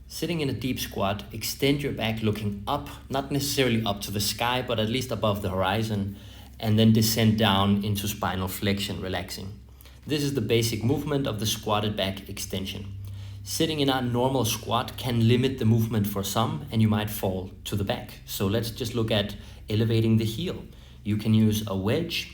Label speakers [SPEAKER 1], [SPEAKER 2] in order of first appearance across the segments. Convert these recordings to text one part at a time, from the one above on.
[SPEAKER 1] Sitting in a deep squat, extend your back looking up, not necessarily up to the sky, but at least above the horizon, and then descend down into spinal flexion, relaxing. This is the basic movement of the squatted back extension. Sitting in a normal squat can limit the movement for some, and you might fall to the back. So let's just look at elevating the heel. You can use a wedge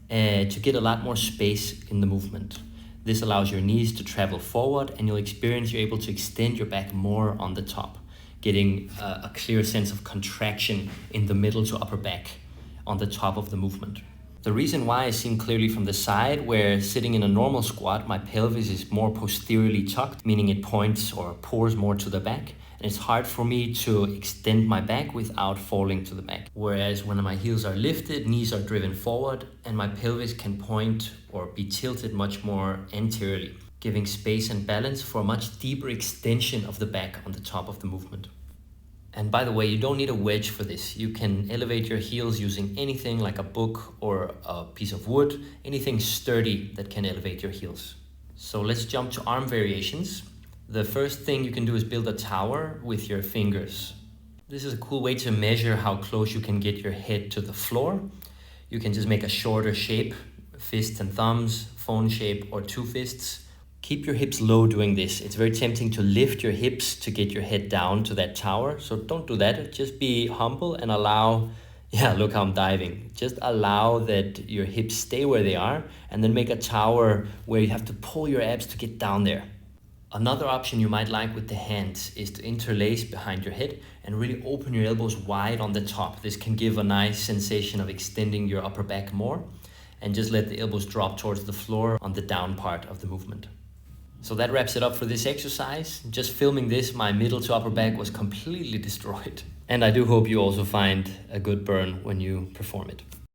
[SPEAKER 1] to get a lot more space in the movement. This allows your knees to travel forward, and you'll experience you're able to extend your back more on the top, getting a clear sense of contraction in the middle to upper back on the top of the movement. The reason why is seen clearly from the side, where sitting in a normal squat, my pelvis is more posteriorly tucked, meaning it points or pours more to the back. And it's hard for me to extend my back without falling to the back. Whereas when my heels are lifted, knees are driven forward, and my pelvis can point or be tilted much more anteriorly, giving space and balance for a much deeper extension of the back on the top of the movement. And by the way, you don't need a wedge for this. You can elevate your heels using anything like a book or a piece of wood, anything sturdy that can elevate your heels. So let's jump to arm variations. The first thing you can do is build a tower with your fingers. This is a cool way to measure how close you can get your head to the floor. You can just make a shorter shape, fists and thumbs, phone shape, or two fists. Keep your hips low doing this. It's very tempting to lift your hips to get your head down to that tower. So don't do that. Just be humble and allow, look how I'm diving. Just allow that your hips stay where they are, and then make a tower where you have to pull your abs to get down there. Another option you might like with the hands is to interlace behind your head and really open your elbows wide on the top. This can give a nice sensation of extending your upper back more, and just let the elbows drop towards the floor on the down part of the movement. So that wraps it up for this exercise. Just filming this, my middle to upper back was completely destroyed. And I do hope you also find a good burn when you perform it.